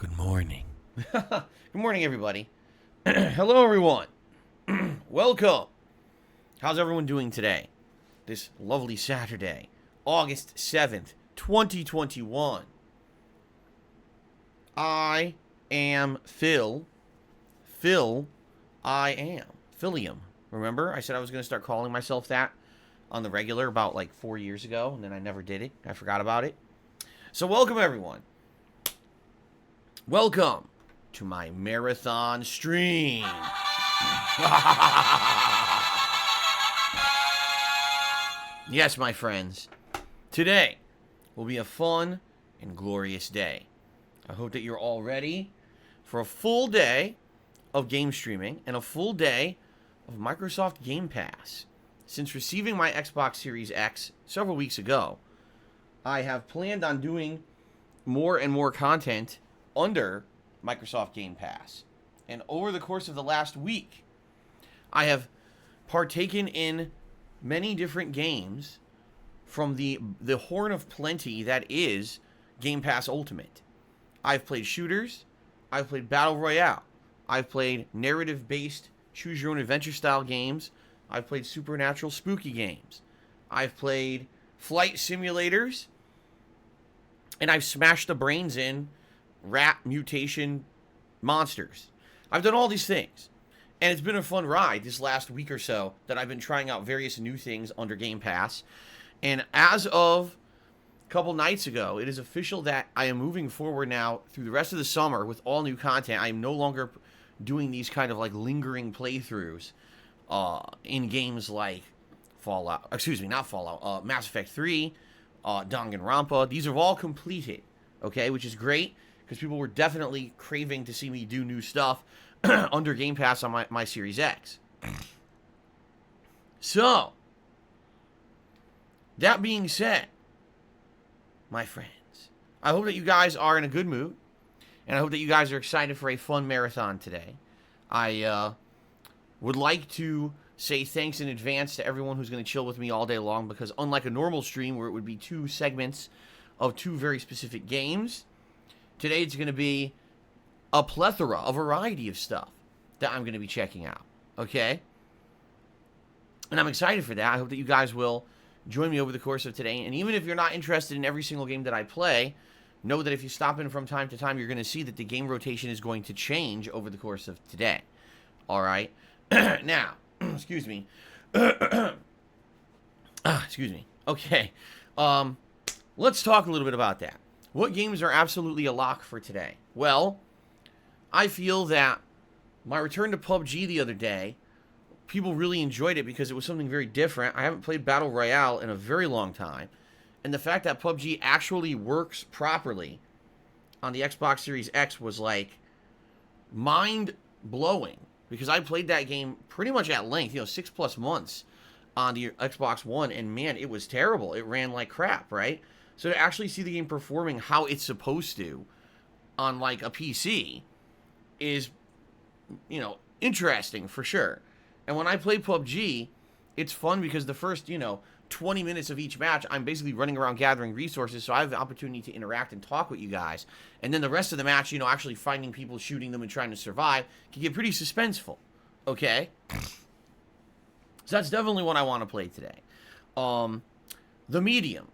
Good morning. Good morning, everybody. Hello, everyone. Welcome. How's everyone doing today? This lovely Saturday, August 7th, 2021. I am Phil. I am. Philium. Remember? I said I was going to start calling myself that on the regular about like 4 years ago, and then I never did it. I forgot about it. So, welcome, everyone. Welcome to my marathon stream. Yes, my friends. Today will be a fun and glorious day. I hope that you're all ready for a full day of game streaming and a full day of Microsoft Game Pass. Since receiving my Xbox Series X several weeks ago, I have planned on doing more and more content under Microsoft Game Pass. And over the course of the last week, I have partaken in many different games from the horn of plenty that is Game Pass Ultimate. I've played shooters, I've played Battle Royale, I've played narrative-based choose-your-own-adventure style games, I've played supernatural spooky games, I've played flight simulators, and I've smashed the brains in rat mutation monsters. I've done all these things. And it's been a fun ride this last week or so that I've been trying out various new things under Game Pass. And as of a couple nights ago, it is official that I am moving forward now through the rest of the summer with all new content. I am no longer doing these kind of like lingering playthroughs in games like Mass Effect 3, Danganronpa. These are all completed, okay, which is great, because people were definitely craving to see me do new stuff under Game Pass on my Series X. So, that being said, my friends, I hope that you guys are in a good mood, and I hope that you guys are excited for a fun marathon today. I would like to say thanks in advance to everyone who's going to chill with me all day long, because unlike a normal stream where it would be two segments of two very specific games, today it's going to be a plethora, a variety of stuff that I'm going to be checking out, okay? And I'm excited for that. I hope that you guys will join me over the course of today. And even if you're not interested in every single game that I play, know that if you stop in from time to time, you're going to see that the game rotation is going to change over the course of today, all right? Now, excuse me. Excuse me. Okay. Let's talk a little bit about that. What games are absolutely a lock for today? Well, I feel that my return to PUBG the other day, people really enjoyed it because it was something very different. I haven't played Battle Royale in a very long time. And the fact that PUBG actually works properly on the Xbox Series X was like mind-blowing, because I played that game pretty much at length, 6+ months on the Xbox One, and man, it was terrible. It ran like crap, right? So to actually see the game performing how it's supposed to on like a PC is, interesting for sure. And when I play PUBG, it's fun because the first, 20 minutes of each match, I'm basically running around gathering resources, so I have the opportunity to interact and talk with you guys. And then the rest of the match, actually finding people, shooting them, and trying to survive can get pretty suspenseful, okay? So that's definitely what I want to play today. The Medium.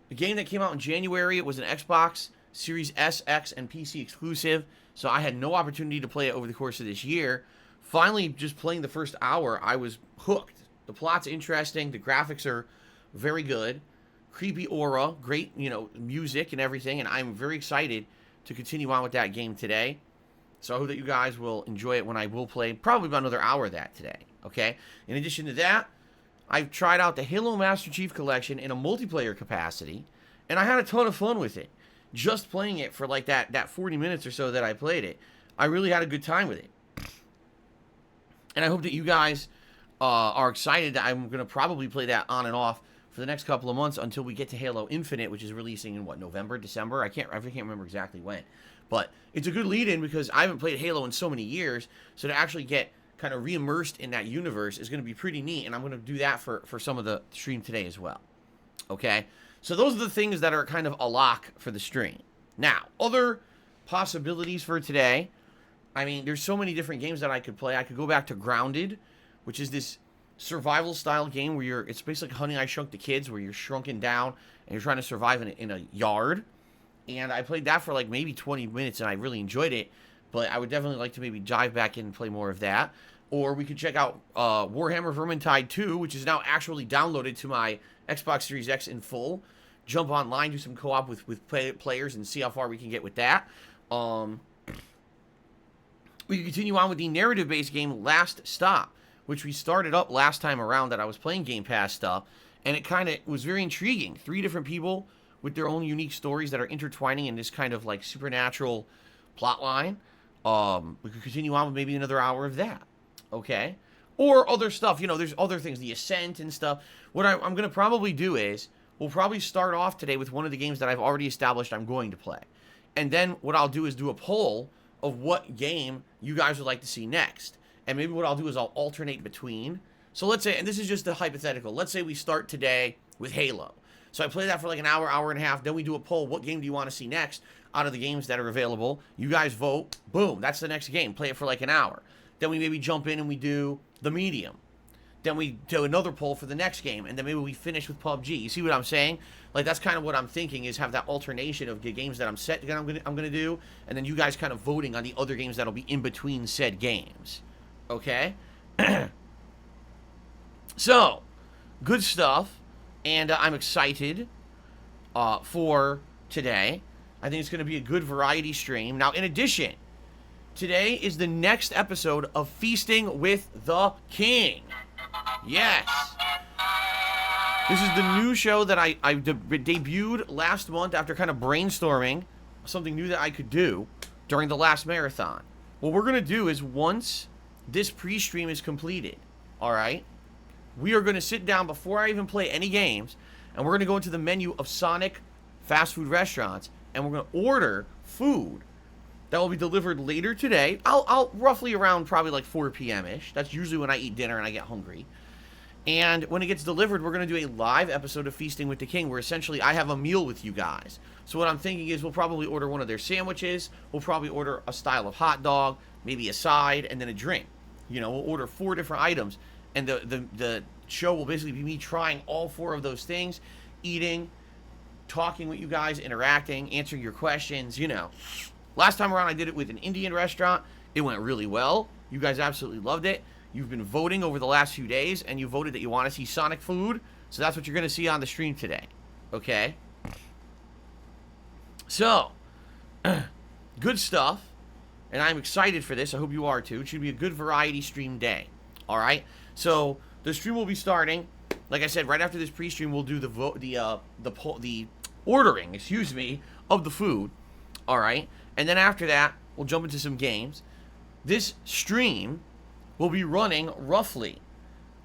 The game that came out in January, it was an Xbox Series S, X, and PC exclusive, so I had no opportunity to play it over the course of this year. Finally, just playing the first hour, I was hooked. The plot's interesting, the graphics are very good, creepy aura, great, music and everything, and I'm very excited to continue on with that game today. So I hope that you guys will enjoy it when I will play probably about another hour of that today, okay? In addition to that, I've tried out the Halo Master Chief Collection in a multiplayer capacity, and I had a ton of fun with it. Just playing it for like that 40 minutes or so that I played it, I really had a good time with it. And I hope that you guys are excited that I'm going to probably play that on and off for the next couple of months until we get to Halo Infinite, which is releasing in, November, December? I can't remember exactly when. But it's a good lead-in because I haven't played Halo in so many years, so to actually get kind of re-immersed in that universe is going to be pretty neat, and I'm going to do that for some of the stream today as well. Okay? So those are the things that are kind of a lock for the stream. Now, other possibilities for today. I mean, there's so many different games that I could play. I could go back to Grounded, which is this survival style game where it's basically like Honey, I Shrunk the Kids, where you're shrunken down and you're trying to survive in a yard. And I played that for like maybe 20 minutes and I really enjoyed it. But I would definitely like to maybe dive back in and play more of that. Or we could check out Warhammer Vermintide 2, which is now actually downloaded to my Xbox Series X in full. Jump online, do some co-op with players and see how far we can get with that. We can continue on with the narrative-based game Last Stop, which we started up last time around that I was playing Game Pass stuff. And it kind of was very intriguing. 3 different people with their own unique stories that are intertwining in this kind of like supernatural plot line. We could continue on with maybe another hour of that. Okay? Or other stuff. You know, there's other things, the Ascent and stuff. What I'm going to probably do is, we'll probably start off today with one of the games that I've already established I'm going to play. And then what I'll do is do a poll of what game you guys would like to see next. And maybe what I'll do is I'll alternate between. So let's say, and this is just a hypothetical, let's say we start today with Halo. So I play that for like an hour, hour and a half. Then we do a poll. What game do you want to see next out of the games that are available? You guys vote. Boom. That's the next game. Play it for like an hour. Then we maybe jump in and we do The Medium. Then we do another poll for the next game. And then maybe we finish with PUBG. You see what I'm saying? Like, that's kind of what I'm thinking, is have that alternation of the games that I'm gonna do. And then you guys kind of voting on the other games that'll be in between said games. Okay? So, good stuff. And I'm excited for today. I think it's going to be a good variety stream. Now, in addition, today is the next episode of Feasting with the King. Yes. This is the new show that I debuted last month after kind of brainstorming something new that I could do during the last marathon. What we're going to do is, once this pre-stream is completed, all right, we are going to sit down before I even play any games, and we're going to go into the menu of Sonic fast food restaurants, and we're going to order food that will be delivered later today. I'll roughly around probably like 4 p.m.-ish. That's usually when I eat dinner and I get hungry. And when it gets delivered, we're going to do a live episode of Feasting with the King, where essentially I have a meal with you guys. So what I'm thinking is we'll probably order one of their sandwiches. We'll probably order a style of hot dog, maybe a side, and then a drink. You know, we'll order 4 different items. And the show will basically be me trying all 4 of those things, eating, talking with you guys, interacting, answering your questions, you know. Last time around I did it with an Indian restaurant. It went really well. You guys absolutely loved it. You've been voting over the last few days, and you voted that you want to see Sonic food. So that's what you're going to see on the stream today. Okay? So, good stuff. And I'm excited for this. I hope you are too. It should be a good variety stream day. All right? So, the stream will be starting. Like I said, right after this pre-stream, we'll do the ordering, excuse me, of the food. All right? And then after that, we'll jump into some games. This stream will be running roughly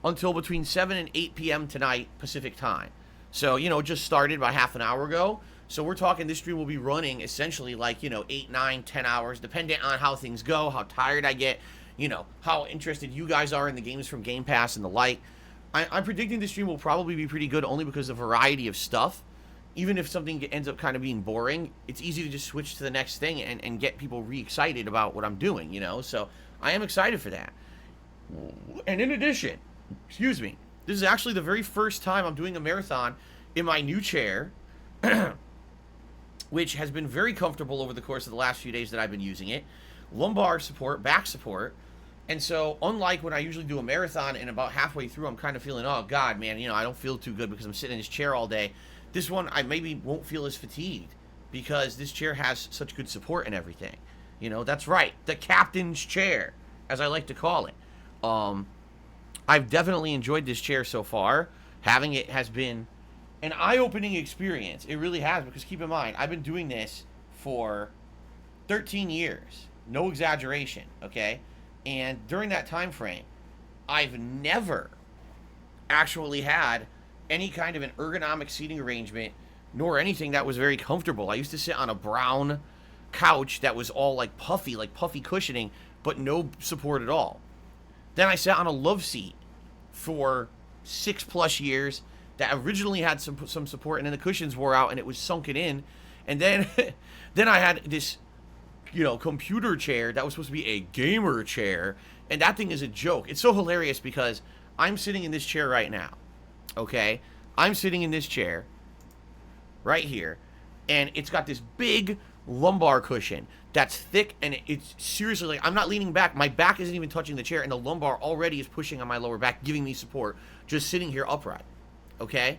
until between 7 and 8 p.m. tonight, Pacific time. So, you know, it just started about half an hour ago. So we're talking this stream will be running essentially like, you know, 8, 9, 10 hours, depending on how things go, how tired I get, you know, how interested you guys are in the games from Game Pass and the like. I'm predicting this stream will probably be pretty good only because of the variety of stuff. Even if something ends up kind of being boring, it's easy to just switch to the next thing and get people re-excited about what I'm doing, you know? So I am excited for that. And in addition, excuse me, this is actually the very first time I'm doing a marathon in my new chair, which has been very comfortable over the course of the last few days that I've been using it. Lumbar support, back support. And so, unlike when I usually do a marathon and about halfway through I'm kind of feeling, oh God, man, you know, I don't feel too good because I'm sitting in this chair all day. This one, I maybe won't feel as fatigued because this chair has such good support and everything. You know, that's right, the captain's chair, as I like to call it. I've definitely enjoyed this chair so far. Having it has been an eye-opening experience. It really has, because keep in mind, I've been doing this for 13 years. No exaggeration, okay? And during that time frame, I've never actually had any kind of an ergonomic seating arrangement, nor anything that was very comfortable. I used to sit on a brown couch that was all like puffy cushioning, but no support at all. Then I sat on a love seat for 6+ years that originally had some support, and then the cushions wore out and it was sunken in. And then then I had this computer chair that was supposed to be a gamer chair, and that thing is a joke. It's so hilarious because I'm sitting in this chair right now, okay? I'm sitting in this chair right here, and it's got this big lumbar cushion that's thick, and it's seriously, like, I'm not leaning back. My back isn't even touching the chair, and the lumbar already is pushing on my lower back, giving me support, just sitting here upright, okay?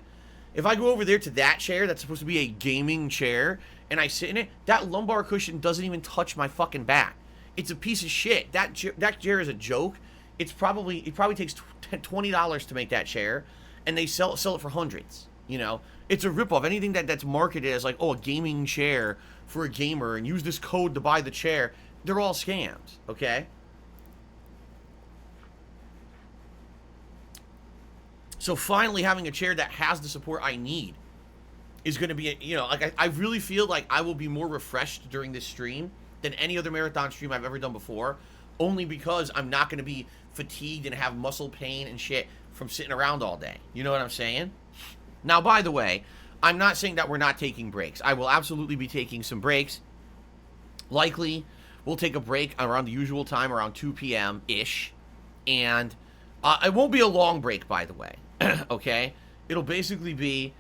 If I go over there to that chair that's supposed to be a gaming chair, and I sit in it, that lumbar cushion doesn't even touch my fucking back. It's a piece of shit. That chair is a joke. It probably takes $20 to make that chair, and they sell it for hundreds. It's a ripoff. Anything that's marketed as like, oh, a gaming chair for a gamer, and use this code to buy the chair, they're all scams. Okay. So finally, having a chair that has the support I need is going to be, I really feel like I will be more refreshed during this stream than any other marathon stream I've ever done before, only because I'm not going to be fatigued and have muscle pain and shit from sitting around all day. You know what I'm saying? Now, by the way, I'm not saying that we're not taking breaks. I will absolutely be taking some breaks. Likely, we'll take a break around the usual time, around 2 p.m.-ish, and it won't be a long break, by the way, okay? It'll basically be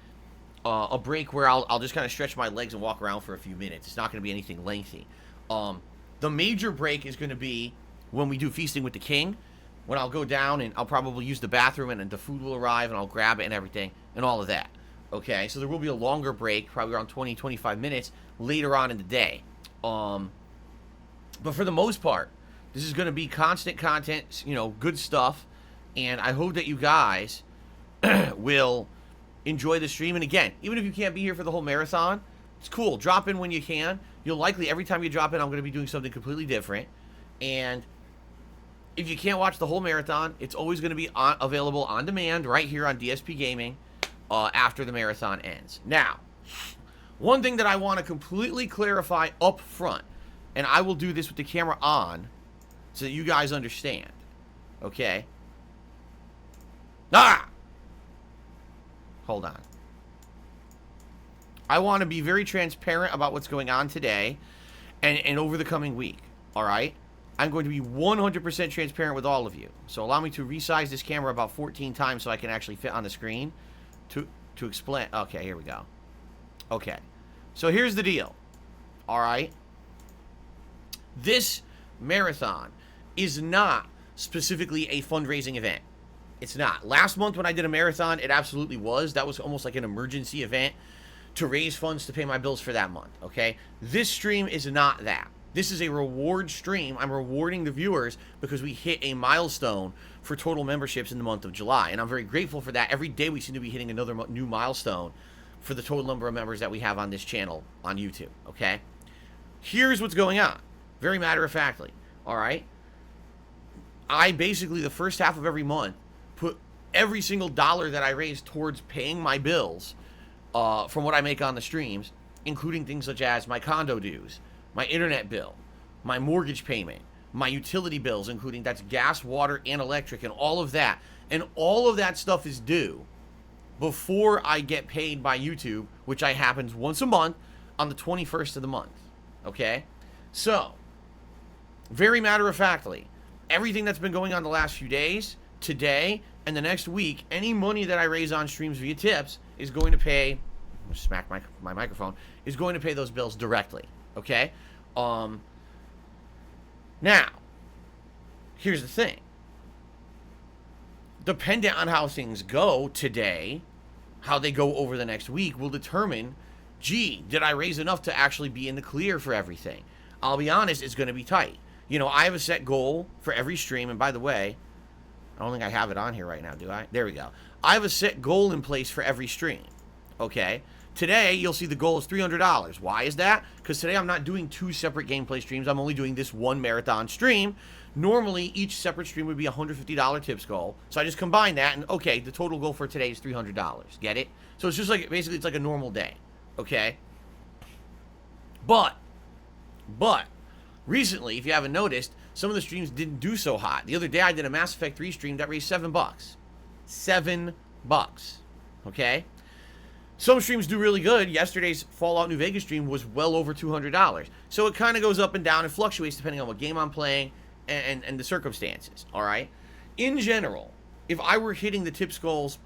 a break where I'll just kind of stretch my legs and walk around for a few minutes. It's not going to be anything lengthy. The major break is going to be when we do Feasting with the King, when I'll go down and I'll probably use the bathroom and the food will arrive and I'll grab it and everything and all of that. Okay, so there will be a longer break, probably around 20-25 minutes later on in the day. But for the most part, this is going to be constant content, good stuff. And I hope that you guys will enjoy the stream. And again, even if you can't be here for the whole marathon, it's cool. Drop in when you can. You'll likely, every time you drop in, I'm going to be doing something completely different. And if you can't watch the whole marathon, it's always going to be available on demand right here on DSPGaming after the marathon ends. Now, one thing that I want to completely clarify up front, and I will do this with the camera on so that you guys understand, okay? Hold on. I want to be very transparent about what's going on today and over the coming week, all right? I'm going to be 100% transparent with all of you. So allow me to resize this camera about 14 times so I can actually fit on the screen to explain. Okay, here we go. Okay. So here's the deal. All right? This marathon is not specifically a fundraising event. It's not. Last month when I did a marathon, it absolutely was. That was almost like an emergency event to raise funds to pay my bills for that month, okay? This stream is not that. This is a reward stream. I'm rewarding the viewers because we hit a milestone for total memberships in the month of July, and I'm very grateful for that. Every day we seem to be hitting another new milestone for the total number of members that we have on this channel on YouTube, okay? Here's what's going on, very matter-of-factly, all right? I basically, the first half of every month, put every single dollar that I raise towards paying my bills from what I make on the streams, including things such as my condo dues, my internet bill, my mortgage payment, my utility bills, including that's gas, water, and electric, and all of that. And all of that stuff is due before I get paid by YouTube, which happens once a month on the 21st of the month. Okay? So, very matter-of-factly, everything that's been going on the last few days, today, and the next week, any money that I raise on streams via tips is going to pay, smack my microphone, is going to pay those bills directly. Okay? Now, here's the thing. Dependent on how things go today, how they go over the next week will determine, gee, did I raise enough to actually be in the clear for everything? I'll be honest, it's going to be tight. I have a set goal for every stream, and by the way, I don't think I have it on here right now, do I? There we go. I have a set goal in place for every stream, okay? Today, you'll see the goal is $300. Why is that? Because today I'm not doing 2 separate gameplay streams. I'm only doing this one marathon stream. Normally, each separate stream would be a $150 tips goal. So I just combine that, and okay, the total goal for today is $300. Get it? So it's just like, basically, it's like a normal day, okay? But, recently, if you haven't noticed, some of the streams didn't do so hot. The other day, I did a Mass Effect 3 stream that raised $7. $7, okay? Some streams do really good. Yesterday's Fallout New Vegas stream was well over $200. So it kind of goes up and down and fluctuates depending on what game I'm playing and the circumstances, all right? In general, if I were hitting the tips goals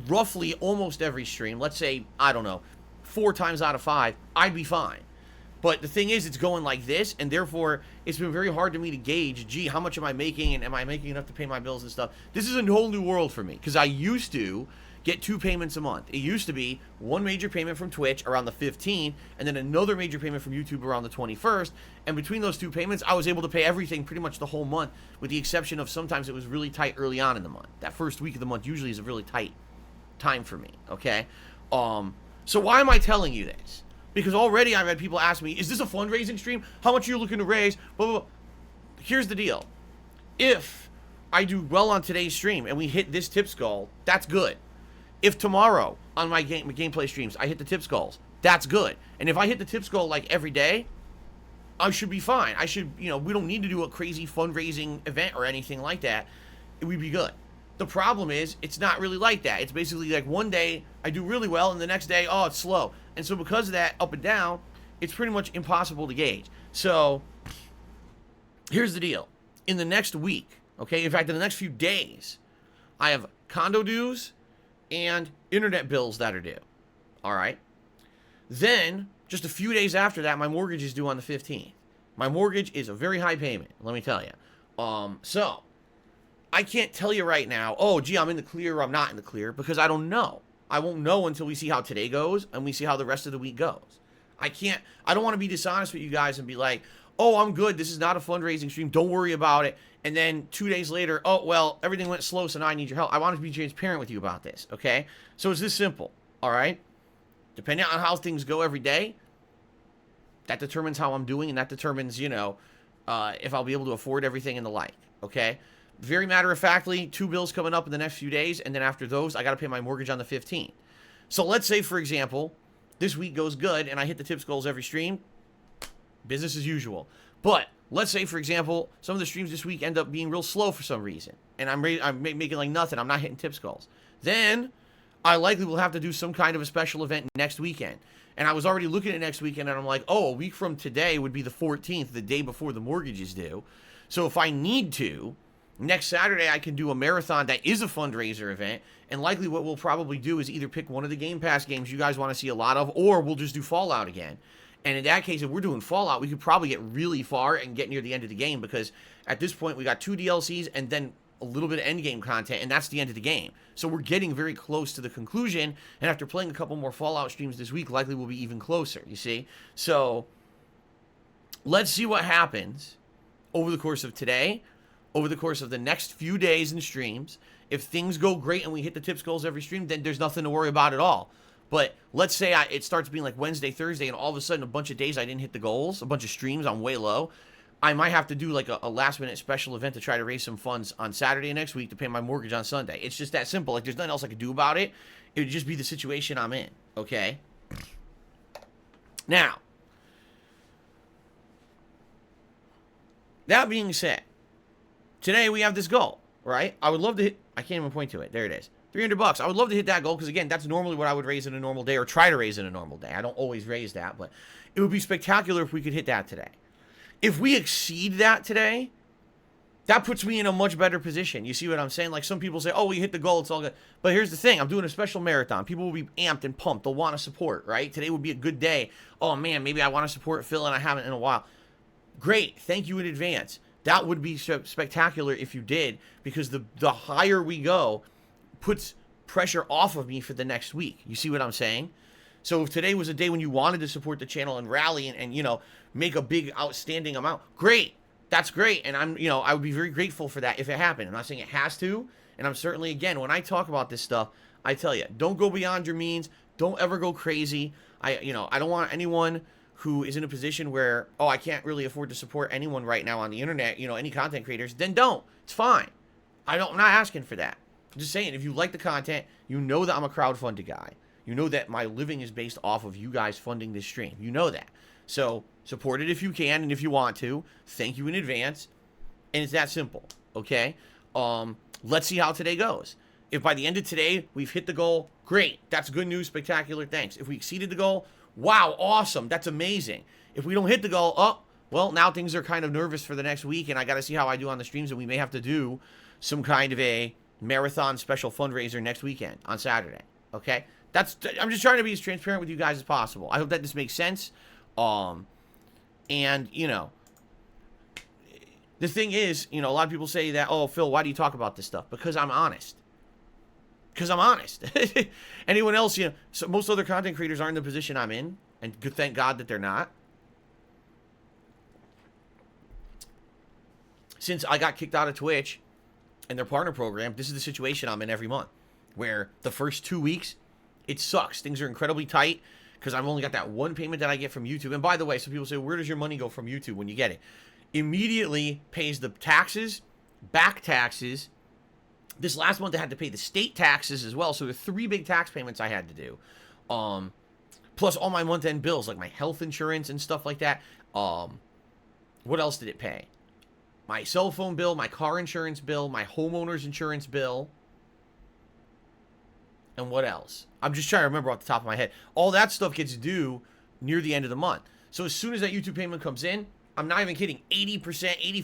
roughly almost every stream, let's say, I don't know, 4 times out of 5, I'd be fine. But the thing is, it's going like this, and therefore, it's been very hard to me to gauge, gee, how much am I making, and am I making enough to pay my bills and stuff? This is a whole new world for me, because I used to get 2 payments a month. It used to be one major payment from Twitch around the 15th, and then another major payment from YouTube around the 21st, and between those 2 payments, I was able to pay everything pretty much the whole month, with the exception of sometimes it was really tight early on in the month. That first week of the month usually is a really tight time for me, okay? So why am I telling you this? Because already I've had people ask me, is this a fundraising stream? How much are you looking to raise? Blah, blah, blah. Here's the deal. If I do well on today's stream and we hit this tips goal, that's good. If tomorrow on my gameplay streams I hit the tips goals, that's good. And if I hit the tips goal like every day, I should be fine. I should, you know, we don't need to do a crazy fundraising event or anything like that. We'd be good. The problem is, it's not really like that. It's basically like one day I do really well, and the next day, oh, it's slow. And so because of that, up and down, it's pretty much impossible to gauge. So here's the deal. In the next week, okay, in fact, in the next few days, I have condo dues and internet bills that are due. All right? Then, just a few days after that, my mortgage is due on the 15th. My mortgage is a very high payment, let me tell you. So I can't tell you right now, oh, gee, I'm in the clear or I'm not in the clear, because I don't know. I won't know until we see how today goes and we see how the rest of the week goes. I don't want to be dishonest with you guys and be like, oh, I'm good. This is not a fundraising stream. Don't worry about it. And then 2 days later, oh, well, everything went slow, so now I need your help. I want to be transparent with you about this, okay? So it's this simple, all right? Depending on how things go every day, that determines how I'm doing, and that determines, you know, if I'll be able to afford everything and the like, okay? Very matter-of-factly, 2 bills coming up in the next few days, and then after those, I got to pay my mortgage on the 15th. So let's say, for example, this week goes good, and I hit the tips goals every stream, business as usual. But let's say, for example, some of the streams this week end up being real slow for some reason, and I'm making like nothing. I'm not hitting tips goals. Then I likely will have to do some kind of a special event next weekend. And I was already looking at next weekend, and I'm like, oh, a week from today would be the 14th, the day before the mortgage is due. So if I need to, next Saturday, I can do a marathon that is a fundraiser event, and likely what we'll probably do is either pick one of the Game Pass games you guys want to see a lot of, or we'll just do Fallout again. And in that case, if we're doing Fallout, we could probably get really far and get near the end of the game, because at this point, we got 2 DLCs and then a little bit of endgame content, and that's the end of the game. So we're getting very close to the conclusion, and after playing a couple more Fallout streams this week, likely we'll be even closer, you see? So let's see what happens over the course of today, over the course of the next few days and streams. If things go great and we hit the tips goals every stream, then there's nothing to worry about at all. But let's say it starts being like Wednesday, Thursday, and all of a sudden a bunch of days I didn't hit the goals, a bunch of streams, I'm way low. I might have to do like a last-minute special event to try to raise some funds on Saturday next week to pay my mortgage on Sunday. It's just that simple. Like, there's nothing else I could do about it. It would just be the situation I'm in, okay? Now, that being said, today we have this goal, right? I would love to hit, I can't even point to it. There it is. $300. I would love to hit that goal, because again, that's normally what I would raise in a normal day, or try to raise in a normal day. I don't always raise that, but it would be spectacular if we could hit that today. If we exceed that today, that puts me in a much better position. You see what I'm saying? Like, some people say, oh, we hit the goal, it's all good. But here's the thing. I'm doing a special marathon. People will be amped and pumped. They'll want to support, right? Today would be a good day. Oh, man, maybe I want to support Phil, and I haven't in a while. Great. Thank you in advance. That would be spectacular if you did, because the higher we go puts pressure off of me for the next week. You see what I'm saying? So if today was a day when you wanted to support the channel and rally and you know, make a big outstanding amount, great. That's great. And I would be very grateful for that if it happened. I'm not saying it has to. And I'm certainly, again, when I talk about this stuff, I tell you, don't go beyond your means. Don't ever go crazy. I don't want anyone who is in a position where, oh, I can't really afford to support anyone right now on the internet, any content creators, then don't. It's fine. I'm not asking for that. I'm just saying, if you like the content, you know that I'm a crowdfunded guy. You know that my living is based off of you guys funding this stream. You know that. So support it if you can and if you want to. Thank you in advance. And it's that simple, okay? Let's see how today goes. If by the end of today we've hit the goal, great. That's good news, spectacular, thanks. If we exceeded the goal, wow, awesome, that's amazing. If we don't hit the goal, oh, well, now things are kind of nervous for the next week, and I got to see how I do on the streams, and we may have to do some kind of a marathon special fundraiser next weekend on Saturday, okay? I'm just trying to be as transparent with you guys as possible. I hope that this makes sense. And, you know, the thing is, you know, a lot of people say that, oh, Phil, why do you talk about this stuff? Because I'm honest. Because I'm honest. Anyone else, you know, so most other content creators aren't in the position I'm in, and thank God that they're not. Since I got kicked out of Twitch and their partner program, this is the situation I'm in every month, where the first 2 weeks, it sucks. Things are incredibly tight because I've only got that one payment that I get from YouTube. And by the way, some people say, where does your money go from YouTube when you get it? Immediately pays the taxes, back taxes. This last month I had to pay the state taxes as well. So there are 3 big tax payments I had to do. Plus all my month-end bills, like my health insurance and stuff like that. What else did it pay? My cell phone bill, my car insurance bill, my homeowner's insurance bill. And what else? I'm just trying to remember off the top of my head. All that stuff gets due near the end of the month. So as soon as that YouTube payment comes in, I'm not even kidding, 80%,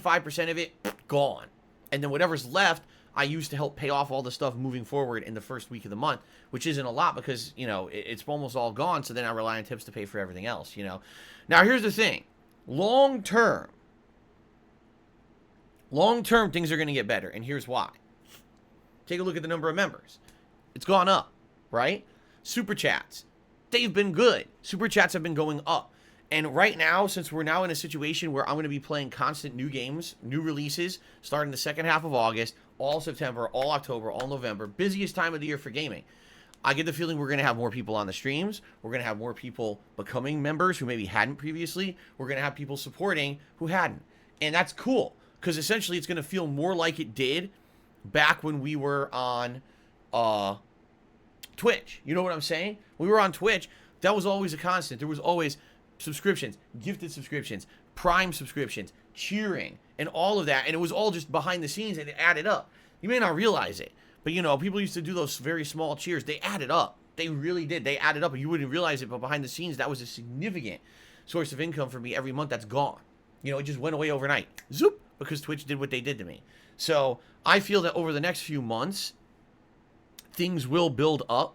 85% of it, gone. And then whatever's left, I use to help pay off all the stuff moving forward in the first week of the month, which isn't a lot because, you know, it's almost all gone. So then I rely on tips to pay for everything else, you know. Now, here's the thing. Long term, things are going to get better. And here's why. Take a look at the number of members. It's gone up, right? Super chats, they've been good. Super chats have been going up. And right now, since we're now in a situation where I'm going to be playing constant new games, new releases, starting the second half of August, all September, all October, all November, busiest time of the year for gaming, I get the feeling we're going to have more people on the streams. We're going to have more people becoming members who maybe hadn't previously. We're going to have people supporting who hadn't. And that's cool, because essentially it's going to feel more like it did back when we were on Twitch. You know what I'm saying? When we were on Twitch, that was always a constant. There was always subscriptions, gifted subscriptions, Prime subscriptions, cheering, and all of that. And it was all just behind the scenes, and it added up. You may not realize it, but, you know, people used to do those very small cheers. They added up. They really did. They added up, and you wouldn't realize it, but behind the scenes, that was a significant source of income for me every month. That's gone. You know, it just went away overnight. Zoop, because Twitch did what they did to me. So I feel that over the next few months, things will build up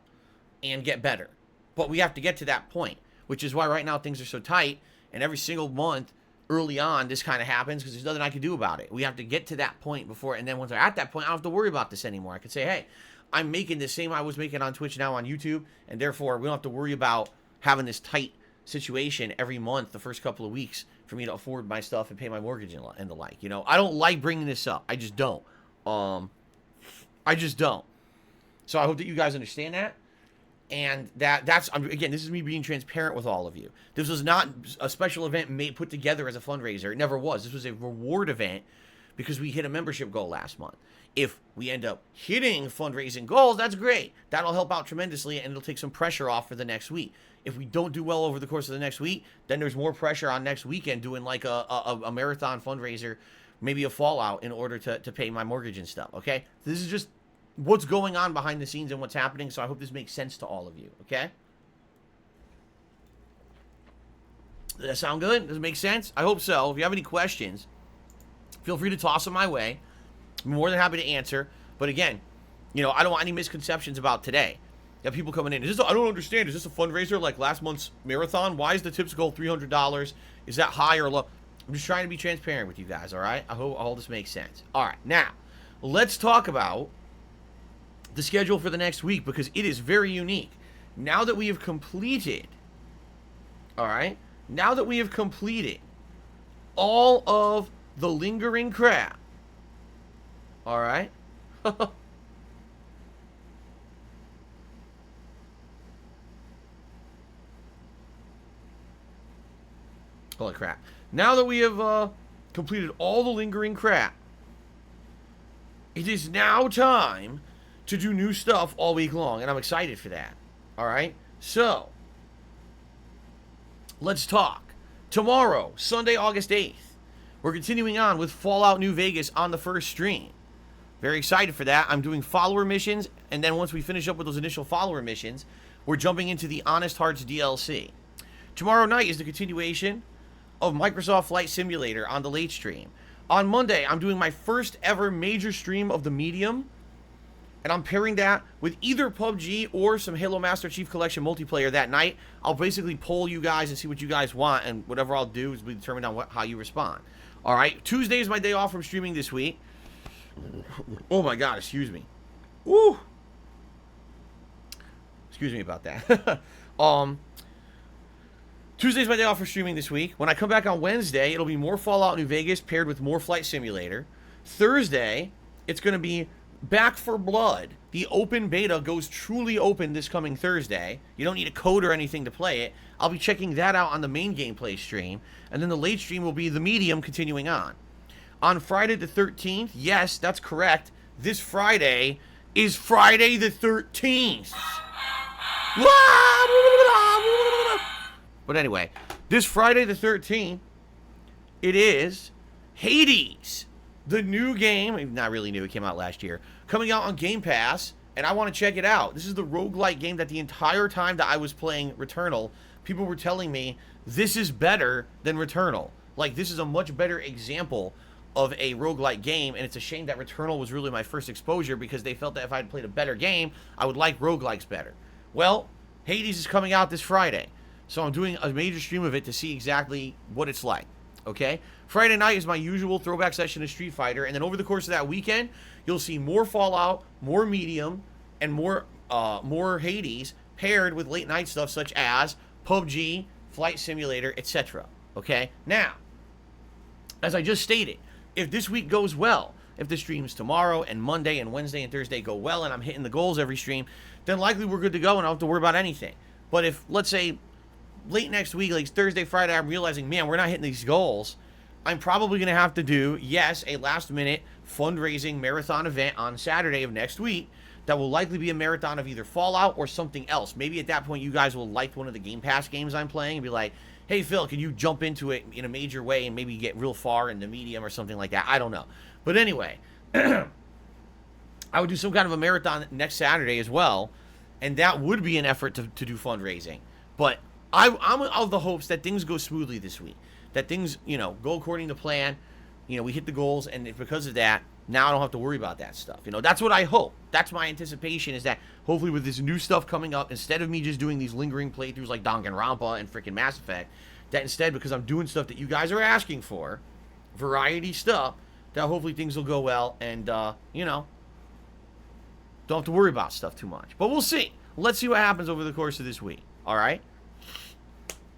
and get better. But we have to get to that point, which is why right now things are so tight, and every single month early on this kind of happens because there's nothing I can do about it. We have to get to that point before, and then once I'm at that point, I don't have to worry about this anymore. I can say, hey, I'm making the same I was making on Twitch now on YouTube, and therefore we don't have to worry about having this tight situation every month the first couple of weeks for me to afford my stuff and pay my mortgage and the like. You know, I don't like bringing this up. I just don't. I just don't. So I hope that you guys understand that. And that's, again, this is me being transparent with all of you. This was not a special event put together as a fundraiser. It never was. This was a reward event because we hit a membership goal last month. If we end up hitting fundraising goals, that's great. That'll help out tremendously, and it'll take some pressure off for the next week. If we don't do well over the course of the next week, then there's more pressure on next weekend doing like a marathon fundraiser, maybe a fallout in order to pay my mortgage and stuff, okay? This is just what's going on behind the scenes and what's happening, so I hope this makes sense to all of you, okay? Does that sound good? Does it make sense? I hope so. If you have any questions, feel free to toss them my way. I'm more than happy to answer. But again, you know, I don't want any misconceptions about today. You have people coming in. I don't understand. Is this a fundraiser like last month's marathon? Why is the tips goal $300? Is that high or low? I'm just trying to be transparent with you guys, all right? I hope all this makes sense. All right, now, let's talk about the schedule for the next week because it is very unique. Now that we have completed, all right, now that we have completed all of the lingering crap, all right, holy crap. Now that we have completed all the lingering crap, it is now time to do new stuff all week long, and I'm excited for that. All right? So, let's talk. Tomorrow, Sunday, August 8th, we're continuing on with Fallout New Vegas on the first stream. Very excited for that. I'm doing follower missions, and then once we finish up with those initial follower missions, we're jumping into the Honest Hearts DLC. Tomorrow night is the continuation of Microsoft Flight Simulator on the late stream. On Monday, I'm doing my first ever major stream of the Medium, and I'm pairing that with either PUBG or some Halo Master Chief Collection multiplayer that night. I'll basically poll you guys and see what you guys want, and whatever I'll do is be determined on how you respond. All right, Tuesday is my day off from streaming this week. Oh my God, excuse me. Woo! Excuse me about that. Tuesday's my day off for streaming this week. When I come back on Wednesday, it'll be more Fallout New Vegas paired with more Flight Simulator. Thursday, it's going to be Back for Blood. The open beta goes truly open this coming Thursday. You don't need a code or anything to play it. I'll be checking that out on the main gameplay stream. And then the late stream will be the Medium continuing on. On Friday the 13th, yes, that's correct. This Friday is Friday the 13th. But anyway, this Friday the 13th, it is Hades, the new game, not really new, it came out last year, coming out on Game Pass, and I want to check it out. This is the roguelike game that the entire time that I was playing Returnal, people were telling me, this is better than Returnal. Like, this is a much better example of a roguelike game, and it's a shame that Returnal was really my first exposure because they felt that if I had played a better game, I would like roguelikes better. Well, Hades is coming out this Friday. So I'm doing a major stream of it to see exactly what it's like, okay? Friday night is my usual throwback session of Street Fighter, and then over the course of that weekend, you'll see more Fallout, more Medium, and more Hades paired with late night stuff such as PUBG, Flight Simulator, etc., okay? Now, as I just stated, if this week goes well, if the streams tomorrow and Monday and Wednesday and Thursday go well and I'm hitting the goals every stream, then likely we're good to go and I don't have to worry about anything. But if, let's say, late next week, like Thursday, Friday, I'm realizing, man, we're not hitting these goals, I'm probably going to have to do, yes, a last-minute fundraising marathon event on Saturday of next week that will likely be a marathon of either Fallout or something else. Maybe at that point you guys will like one of the Game Pass games I'm playing and be like, hey, Phil, can you jump into it in a major way and maybe get real far in the Medium or something like that? I don't know. But anyway, I would do some kind of a marathon next Saturday as well, and that would be an effort to do fundraising. But I'm of the hopes that things go smoothly this week, that things, go according to plan. We hit the goals, and because of that, now I don't have to worry about that stuff. That's what I hope. That's my anticipation, is that hopefully with this new stuff coming up, instead of me just doing these lingering playthroughs like Danganronpa and freaking Mass Effect, that instead, because I'm doing stuff that you guys are asking for, variety stuff, that hopefully things will go well, and, don't have to worry about stuff too much. But we'll see. Let's see what happens over the course of this week. All right?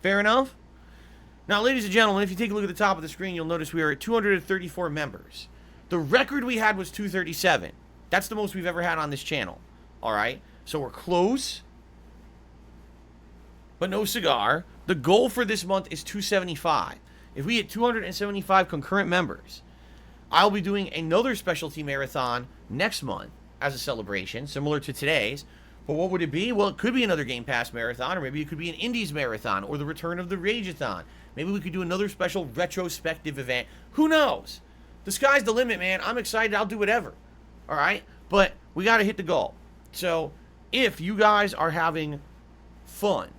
Fair enough? Now, ladies and gentlemen, if you take a look at the top of the screen, you'll notice we are at 234 members. The record we had was 237. That's the most we've ever had on this channel. All right? So we're close, but no cigar. The goal for this month is 275. If we hit 275 concurrent members, I'll be doing another specialty marathon next month as a celebration, similar to today's. But what would it be? Well, it could be another Game Pass marathon, or maybe it could be an Indies marathon, or the return of the Rageathon. Maybe we could do another special retrospective event. Who knows? The sky's the limit, man. I'm excited. I'll do whatever. All right? But we got to hit the goal. So if you guys are having fun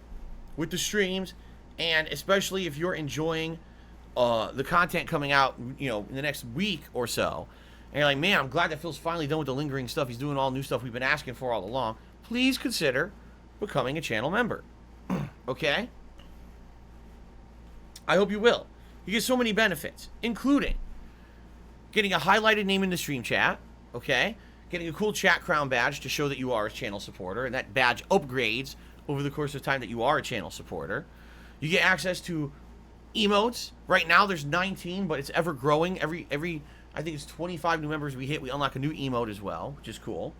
with the streams, and especially if you're enjoying the content coming out, in the next week or so, and you're like, man, I'm glad that Phil's finally done with the lingering stuff. He's doing all new stuff we've been asking for all along. Please consider becoming a channel member. Okay? I hope you will. You get so many benefits, including getting a highlighted name in the stream chat, okay? Getting a cool chat crown badge to show that you are a channel supporter, and that badge upgrades over the course of time that you are a channel supporter. You get access to emotes. Right now there's 19, but it's ever growing. Every I think it's 25 new members we hit, we unlock a new emote as well, which is cool.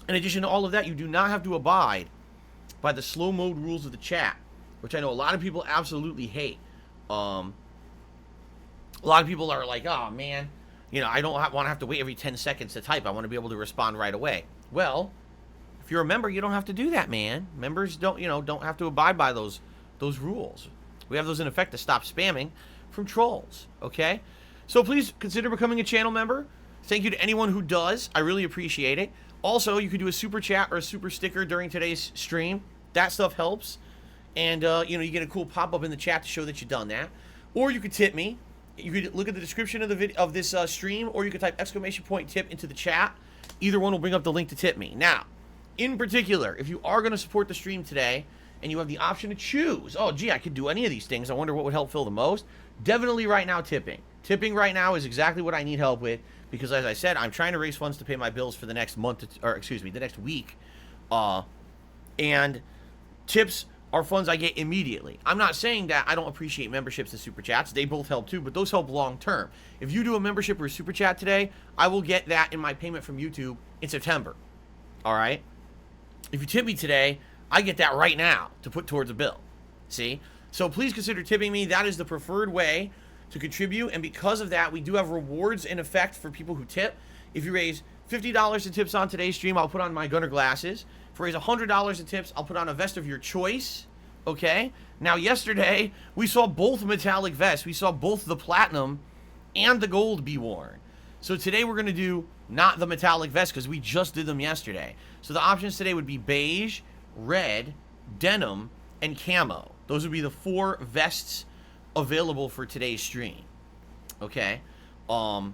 In addition to all of that, you do not have to abide by the slow mode rules of the chat, which I know a lot of people absolutely hate. A lot of people are like, oh man, I don't want to have to wait every 10 seconds to type. I want to be able to respond right away. Well, if you're a member, you don't have to do that, man. Members don't have to abide by those rules. We have those in effect to stop spamming from trolls, okay? So please consider becoming a channel member. Thank you to anyone who does. I really appreciate it. Also, you could do a super chat or a super sticker during today's stream. That stuff helps. And, you know, you get a cool pop-up in the chat to show that you've done that. Or you could tip me. You could look at the description of the video of this stream, or you could type !tip into the chat. Either one will bring up the link to tip me. Now, in particular, if you are going to support the stream today, and you have the option to choose, oh, gee, I could do any of these things. I wonder what would help Phil the most. Definitely right now, tipping. Tipping right now is exactly what I need help with, because as I said, I'm trying to raise funds to pay my bills for the next month, or excuse me, the next week. And tips are funds I get immediately. I'm not saying that I don't appreciate memberships and super chats. They both help too, but those help long term. If you do a membership or a super chat today, I will get that in my payment from YouTube in September. All right? If you tip me today, I get that right now to put towards a bill. See? So please consider tipping me. That is the preferred way to contribute, and because of that, we do have rewards in effect for people who tip. If you raise $50 in tips on today's stream, I'll put on my Gunner glasses. If you raise $100 in tips, I'll put on a vest of your choice. Okay? Now, yesterday, we saw both metallic vests. We saw both the platinum and the gold be worn. So today we're going to do not the metallic vest, because we just did them yesterday. So the options today would be beige, red, denim, and camo. Those would be the 4 vests available for today's stream. Okay? And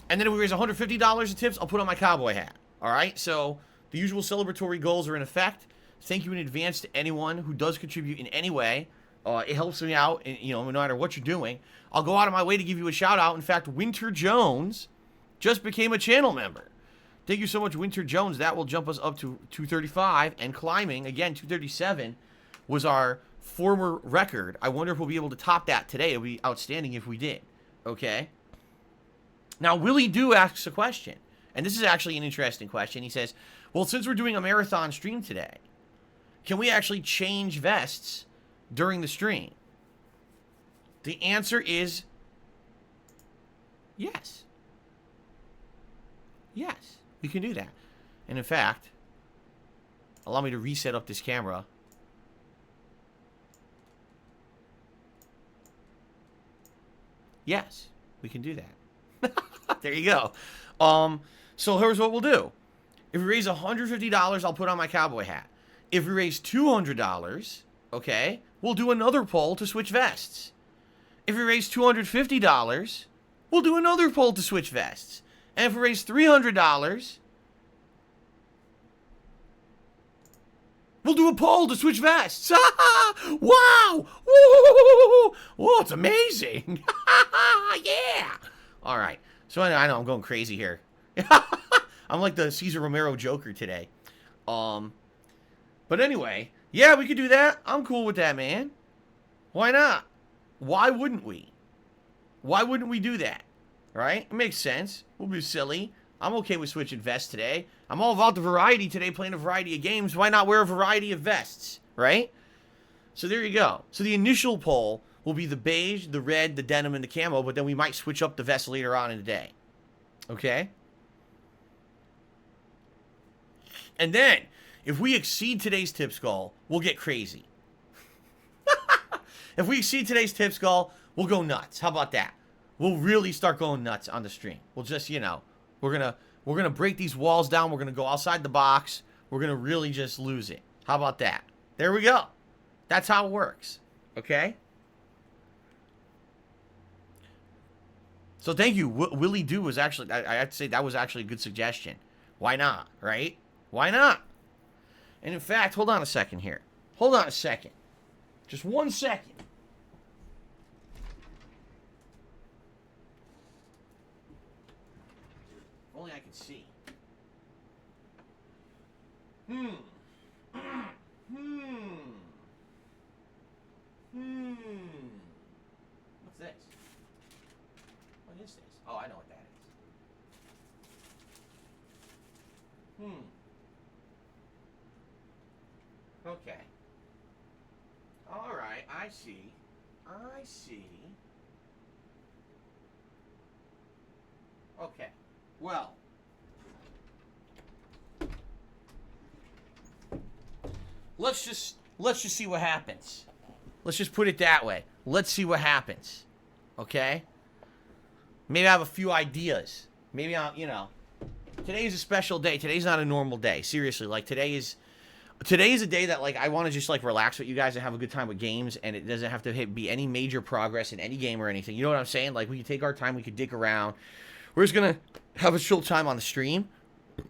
then if we raise $150 in tips, I'll put on my cowboy hat. Alright? So the usual celebratory goals are in effect. Thank you in advance to anyone who does contribute in any way. It helps me out, and, you know, no matter what you're doing. I'll go out of my way to give you a shout out. In fact, Winter Jones just became a channel member. Thank you so much, Winter Jones. That will jump us up to 235 and climbing. Again, 237 was our former record. I wonder if we'll be able to top that today. It would be outstanding if we did. Okay? Now, Willie Do asks a question. And this is actually an interesting question. He says, well, since we're doing a marathon stream today, can we actually change vests during the stream? The answer is yes. Yes, we can do that. And in fact, allow me to reset up this camera. Yes, we can do that. There you go. So here's what we'll do. If we raise $150, I'll put on my cowboy hat. If we raise $200, okay, we'll do another poll to switch vests. If we raise $250, we'll do another poll to switch vests. And if we raise $300, we'll do a poll to switch vests. Wow! Woo! Whoa, it's amazing. Yeah! All right. So I know I'm going crazy here. I'm like the Cesar Romero Joker today. But anyway, yeah, we could do that. I'm cool with that, man. Why not? Why wouldn't we? Why wouldn't we do that? Right? It makes sense. We'll be silly. I'm okay with switching vests today. I'm all about the variety today, playing a variety of games. Why not wear a variety of vests? Right? So there you go. So the initial poll will be the beige, the red, the denim, and the camo, but then we might switch up the vests later on in the day. Okay? And then, if we exceed today's tips goal, we'll get crazy. If we exceed today's tips goal, we'll go nuts. How about that? We'll really start going nuts on the stream. We'll just, you know, we're gonna break these walls down. We're gonna go outside the box. We're gonna really just lose it. How about that? There we go. That's how it works. Okay? So thank you. Willie Do was actually, I have to say, that was actually a good suggestion. Why not, right? Why not? And in fact, hold on a second here. Hold on a second. Just 1 second. If only I could see. What's this? What is this? Oh, I know what that is. Okay. All right, I see. I see. Okay. Well. Let's just see what happens. Let's just put it that way. Let's see what happens. Okay? Maybe I have a few ideas. Maybe I'll, today is a special day. Today's not a normal day. Seriously, like today is a day that like I want to just like relax with you guys and have a good time with games, and it doesn't have to be any major progress in any game or anything. You know what I'm saying? Like we can take our time, we could dick around. We're just gonna have a chill time on the stream.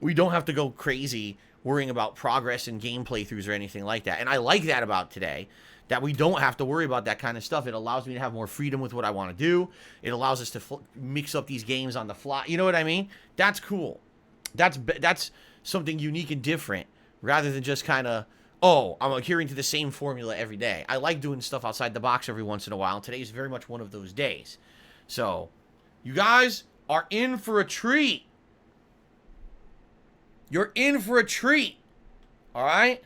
We don't have to go crazy worrying about progress and game playthroughs or anything like that. And I like that about today, that we don't have to worry about that kind of stuff. It allows me to have more freedom with what I want to do. It allows us to mix up these games on the fly. You know what I mean? That's cool. That's something unique and different, rather than just kind of, oh, I'm adhering to the same formula every day. I like doing stuff outside the box every once in a while, and today is very much one of those days. So, you guys are in for a treat. You're in for a treat. All right?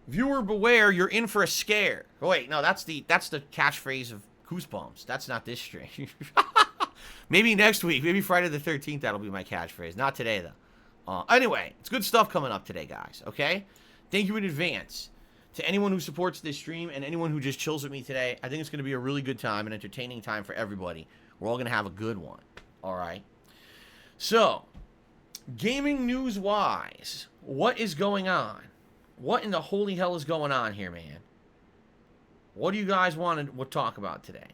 Viewer beware, you're in for a scare. Oh, wait, no, that's the catchphrase of Goosebumps. That's not this stream. Maybe next week, maybe Friday the 13th, that'll be my catchphrase. Not today, though. Anyway, it's good stuff coming up today, guys, okay? Thank you in advance to anyone who supports this stream and anyone who just chills with me today. I think it's going to be a really good time, an entertaining time for everybody. We're all going to have a good one, all right? So, gaming news-wise, what is going on? What in the holy hell is going on here, man? What do you guys want to talk about today?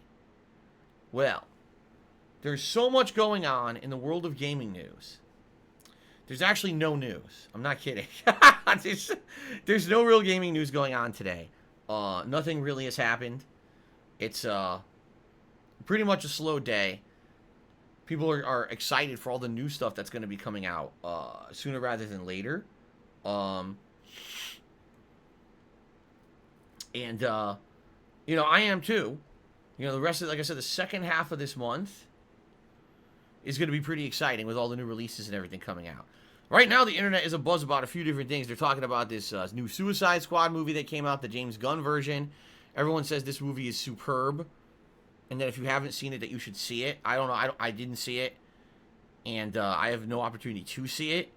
Well, there's so much going on in the world of gaming news. There's actually no news. I'm not kidding. there's no real gaming news going on today. Nothing really has happened. It's pretty much a slow day. People are excited for all the new stuff that's going to be coming out sooner rather than later. And I am too. The rest of, like I said, the second half of this month is going to be pretty exciting with all the new releases and everything coming out. Right now, the internet is abuzz about a few different things. They're talking about this new Suicide Squad movie that came out, the James Gunn version. Everyone says this movie is superb, and that if you haven't seen it, that you should see it. I don't know. I didn't see it, and I have no opportunity to see it.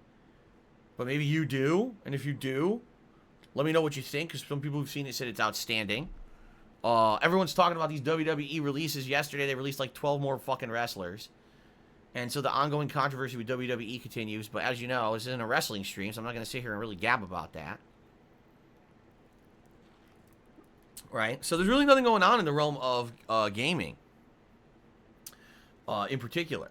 But maybe you do, and if you do, let me know what you think, because some people who've seen it said it's outstanding. Everyone's talking about these WWE releases. Yesterday, they released like 12 more fucking wrestlers. And so the ongoing controversy with WWE continues. But as you know, this isn't a wrestling stream, so I'm not going to sit here and really gab about that. Right? So there's really nothing going on in the realm of gaming. In particular.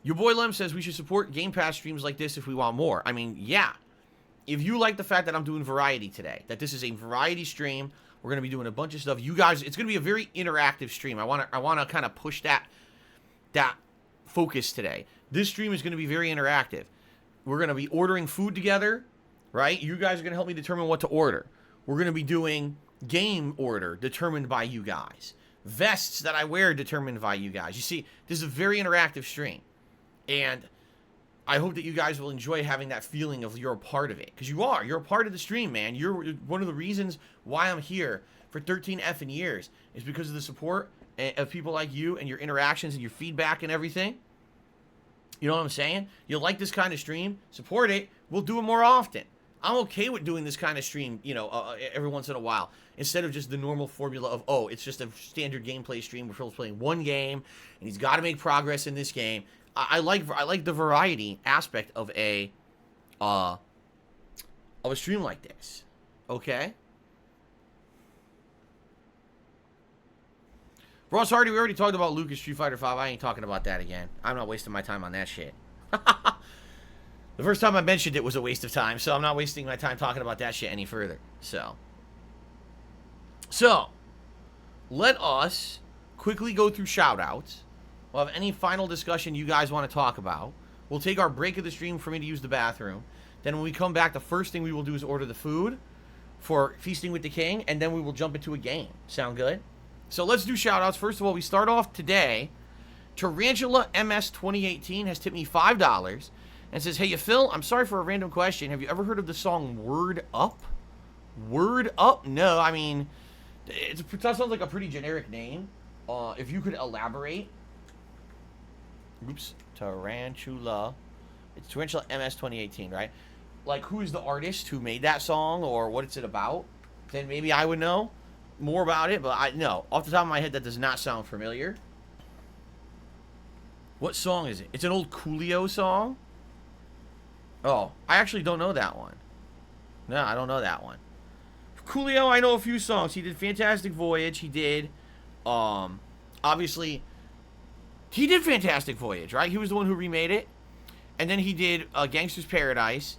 Your boy Lem says we should support Game Pass streams like this if we want more. I mean, yeah. If you like the fact that I'm doing variety today, that this is a variety stream, we're going to be doing a bunch of stuff. You guys, it's going to be a very interactive stream. I want to kind of push that focus today. This stream is going to be very interactive. We're going to be ordering food together, right? You guys are going to help me determine what to order. We're going to be doing game order determined by you guys. Vests that I wear determined by you guys. You see, this is a very interactive stream. And I hope that you guys will enjoy having that feeling of you're a part of it. Because you are. You're a part of the stream, man. You're one of the reasons why I'm here for 13 effing years is because of the support of people like you and your interactions and your feedback and everything. You know what I'm saying? You like this kind of stream? Support it. We'll do it more often. I'm okay with doing this kind of stream, every once in a while. Instead of just the normal formula of, oh, it's just a standard gameplay stream where Phil's playing one game and he's got to make progress in this game. I like the variety aspect of a stream like this. Okay? Ross Hardy, we already talked about Lucas Street Fighter 5. I ain't talking about that again. I'm not wasting my time on that shit. The first time I mentioned it was a waste of time, so I'm not wasting my time talking about that shit any further. So, let us quickly go through shoutouts. We'll have any final discussion you guys want to talk about. We'll take our break of the stream for me to use the bathroom. Then when we come back, the first thing we will do is order the food for Feasting with the King, and then we will jump into a game. Sound good? So let's do shoutouts. First of all, we start off today. Tarantula MS 2018 has tipped me $5 and says, "Hey, Phil, I'm sorry for a random question. Have you ever heard of the song Word Up?" Word Up? No, I mean, that sounds like a pretty generic name. If you could elaborate. Oops. Tarantula. It's Tarantula MS 2018, right? Like, who is the artist who made that song or what it's about? Then maybe I would know. more about it, but no, off the top of my head, that does not sound familiar. What song is it? It's an old Coolio song? Oh, I actually don't know that one. No, I don't know that one. Coolio, I know a few songs. He did Fantastic Voyage. He did, obviously, he did Fantastic Voyage, right? He was the one who remade it. And then he did Gangster's Paradise.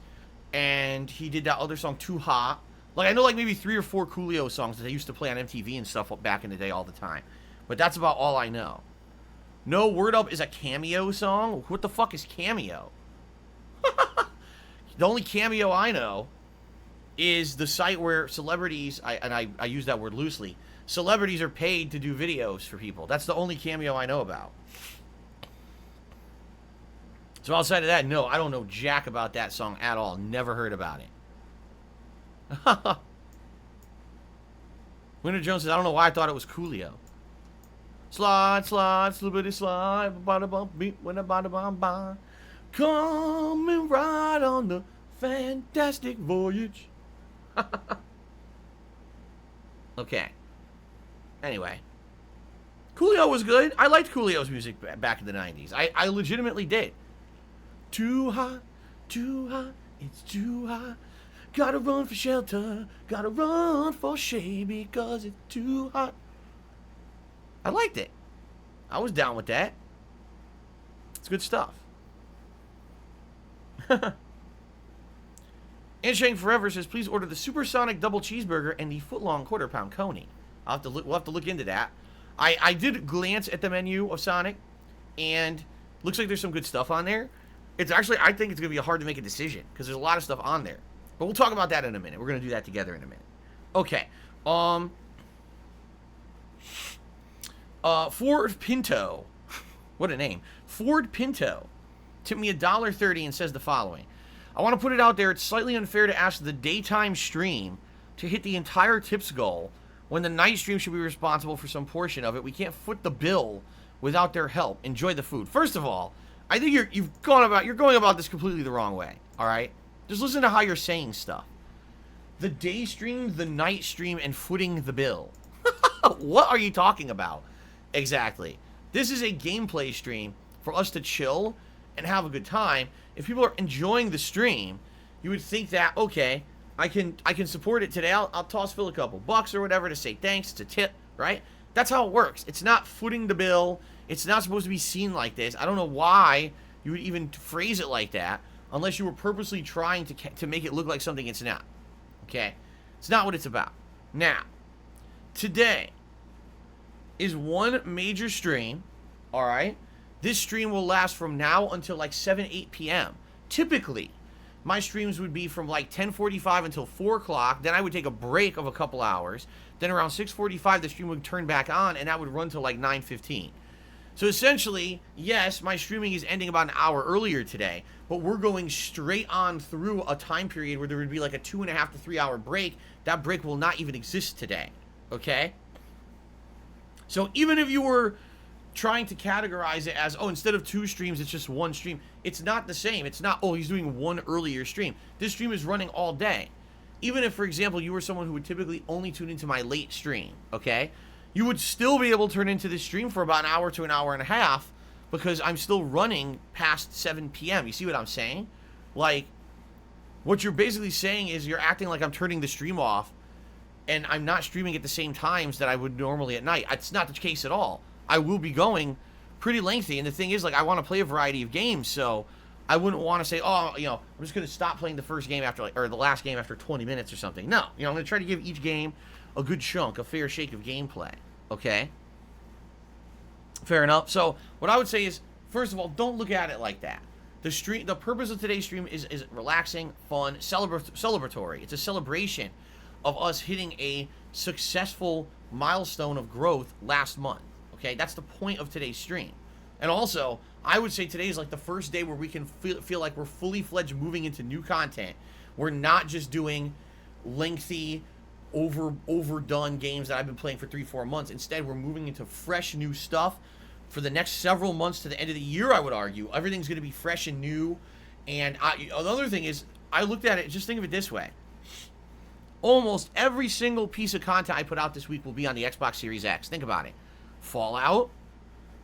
And he did that other song, Too Hot. Like, I know like maybe 3 or 4 Coolio songs that they used to play on MTV and stuff back in the day all the time. But that's about all I know. No, Word Up is a Cameo song? What the fuck is Cameo? The only Cameo I know is the site where celebrities, I use that word loosely, celebrities are paid to do videos for people. That's the only Cameo I know about. So outside of that, no, I don't know jack about that song at all. Never heard about it. Winter Jones says, I don't know why I thought it was Coolio. Slide, slide, slippity slide, bada bump, beat when a bada bum bum. Come and ride on the Fantastic Voyage. Okay. Anyway. Coolio was good. I liked Coolio's music back in the 90s. I legitimately did. Too hot, it's too hot. Gotta run for shelter, gotta run for shade because it's too hot. I liked it. I was down with that. It's good stuff. Inshank Forever says, please order the Supersonic Double Cheeseburger and the Footlong Quarter Pound Coney. We'll have to look into that. I did glance at the menu of Sonic, and looks like there's some good stuff on there. It's actually, I think it's going to be hard to make a decision, because there's a lot of stuff on there. But we'll talk about that in a minute. We're going to do that together in a minute. Okay. Ford Pinto. What a name. Ford Pinto tipped me $1.30 and says the following. I want to put it out there. It's slightly unfair to ask the daytime stream to hit the entire tips goal when the night stream should be responsible for some portion of it. We can't foot the bill without their help. Enjoy the food. First of all, I think you're going about this completely the wrong way. All right? Just listen to how you're saying stuff. The day stream, the night stream, and footing the bill. What are you talking about? Exactly. This is a gameplay stream for us to chill and have a good time. If people are enjoying the stream, you would think that, okay, I can support it today. I'll toss Phil a couple bucks or whatever to say thanks. It's a tip, right? That's how it works. It's not footing the bill. It's not supposed to be seen like this. I don't know why you would even phrase it like that unless you were purposely trying to make it look like something it's not. Okay? It's not what it's about. Now, today is one major stream, all right? This stream will last from now until like 7, 8 p.m. Typically, my streams would be from like 10:45 until 4 o'clock. Then I would take a break of a couple hours. Then around 6:45, the stream would turn back on, and that would run till like 9:15. So essentially, yes, my streaming is ending about an hour earlier today, but we're going straight on through a time period where there would be like a 2.5 to 3 hour break. That break will not even exist today, okay? So even if you were trying to categorize it as, oh, instead of 2 streams, it's just 1 stream, it's not the same. It's not, oh, he's doing 1 earlier stream. This stream is running all day. Even if, for example, you were someone who would typically only tune into my late stream, okay? You would still be able to turn into this stream for about an hour to an hour and a half because I'm still running past 7 p.m. You see what I'm saying? Like, what you're basically saying is you're acting like I'm turning the stream off and I'm not streaming at the same times that I would normally at night. It's not the case at all. I will be going pretty lengthy, and the thing is, like, I want to play a variety of games, so I wouldn't want to say, oh, you know, I'm just going to stop playing the first game after, like, or the last game after 20 minutes or something. No, you know, I'm going to try to give each game a good chunk, a fair shake of gameplay, okay? Fair enough. So, what I would say is, first of all, don't look at it like that. The purpose of today's stream is relaxing, fun, celebratory. It's a celebration of us hitting a successful milestone of growth last month. Okay, that's the point of today's stream. And also, I would say today is like the first day where we can feel like we're fully fledged moving into new content. We're not just doing lengthy, overdone games that I've been playing for 3-4 months. Instead, we're moving into fresh new stuff for the next several months to the end of the year, I would argue. Everything's going to be fresh and new. And another thing is, I looked at it, just think of it this way. Almost every single piece of content I put out this week will be on the Xbox Series X. Think about it. Fallout,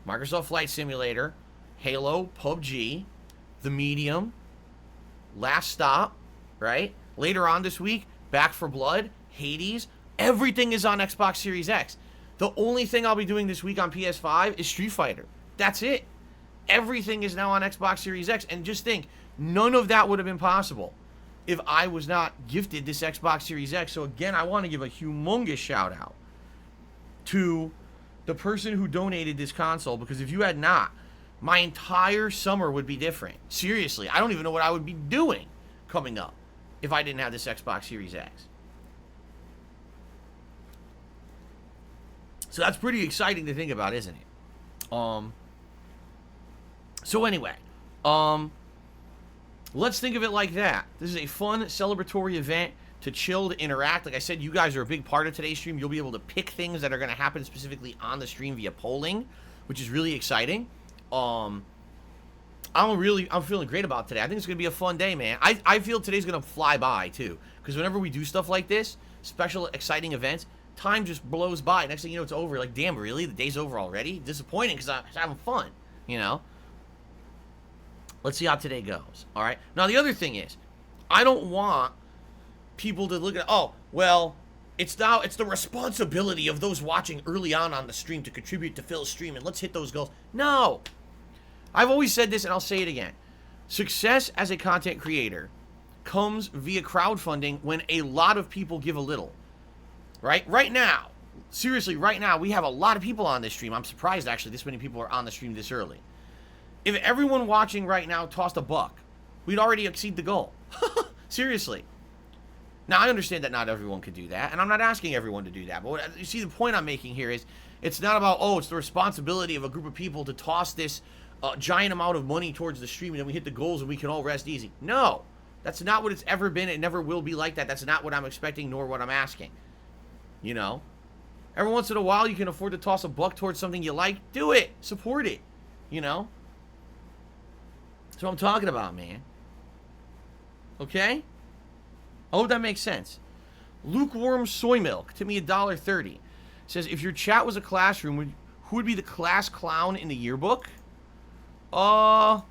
Microsoft Flight Simulator, Halo, PUBG, The Medium, Last Stop, right? Later on this week, Back 4 Blood, Hades. Everything is on Xbox Series X. The only thing I'll be doing this week on PS5 is Street Fighter. That's it. Everything is now on Xbox Series X. And just think, none of that would have been possible if I was not gifted this Xbox Series X. So again, I want to give a humongous shout out to the person who donated this console, because if you had not, my entire summer would be different. Seriously, I don't even know what I would be doing coming up if I didn't have this Xbox Series X. So that's pretty exciting to think about, isn't it? So anyway, let's think of it like that. This is a fun, celebratory event to chill, to interact. Like I said, you guys are a big part of today's stream. You'll be able to pick things that are going to happen specifically on the stream via polling, which is really exciting. I'm feeling great about today. I think it's going to be a fun day, man. I feel today's going to fly by, too. Because whenever we do stuff like this, special, exciting events, time just blows by. Next thing you know, it's over. Like, damn, really? The day's over already? Disappointing, because I'm having fun, you know? Let's see how today goes, all right? Now, the other thing is, I don't want people to look at, oh, well, it's the responsibility of those watching early on the stream to contribute to Phil's stream, and let's hit those goals. No. I've always said this, and I'll say it again. Success as a content creator comes via crowdfunding when a lot of people give a little. Right? Right now, seriously, right now, we have a lot of people on this stream. I'm surprised, actually, this many people are on the stream this early. If everyone watching right now tossed a buck, we'd already exceed the goal. Seriously. Now, I understand that not everyone could do that, and I'm not asking everyone to do that. But you see, the point I'm making here is, it's not about, oh, it's the responsibility of a group of people to toss this giant amount of money towards the stream, and then we hit the goals and we can all rest easy. No. That's not what it's ever been. It never will be like that. That's not what I'm expecting, nor what I'm asking. You know, every once in a while you can afford to toss a buck towards something you like. Do it. Support it. You know? That's what I'm talking about, man. Okay? I hope that makes sense. Lukewarm soy milk to me $1.30 says, if your chat was a classroom, who would be the class clown in the yearbook? The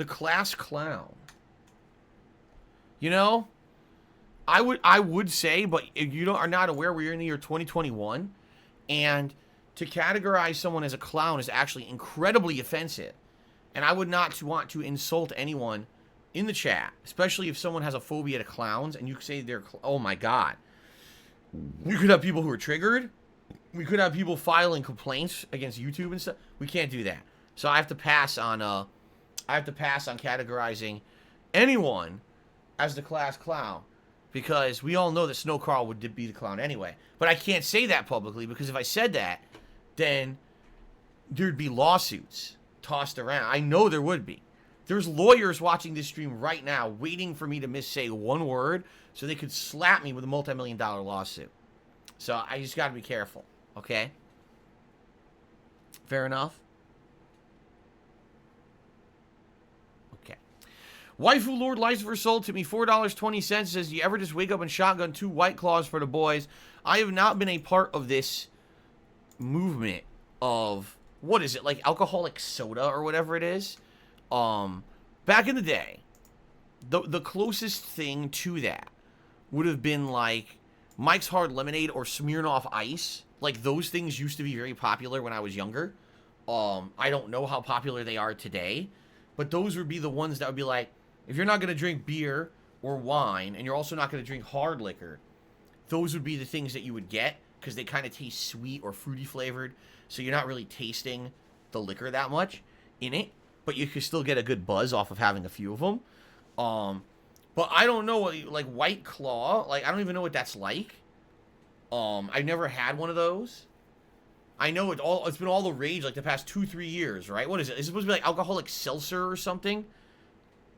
class clown. You know? I would say, but if you are not aware, we're in the year 2021, and to categorize someone as a clown is actually incredibly offensive. And I would not want to insult anyone in the chat, especially if someone has a phobia to clowns, and you say they're, oh my god. We could have people who are triggered. We could have people filing complaints against YouTube and stuff. We can't do that. So I have to pass on categorizing anyone as the class clown. Because we all know that Snow Carl would be the clown anyway. But I can't say that publicly, because if I said that, then there'd be lawsuits tossed around. I know there would be. There's lawyers watching this stream right now waiting for me to missay one word so they could slap me with a multi-million-dollar lawsuit. So I just got to be careful, okay? Fair enough? Waifu Lord Lucifer sold to me $4.20. Says, do you ever just wake up and shotgun 2 White Claws for the boys? I have not been a part of this movement of, what is it, like alcoholic soda or whatever it is? Back in the day, the closest thing to that would have been like Mike's Hard Lemonade or Smirnoff Ice. Like, those things used to be very popular when I was younger. I don't know how popular they are today, but those would be the ones that would be like, if you're not going to drink beer or wine, and you're also not going to drink hard liquor, those would be the things that you would get, because they kind of taste sweet or fruity flavored, so you're not really tasting the liquor that much in it, but you can still get a good buzz off of having a few of them. But I don't know, like White Claw, like I don't even know what that's like. I've never had one of those. I know it's been all the rage like the past 2-3 years, right? What is it? It's supposed to be like alcoholic seltzer or something.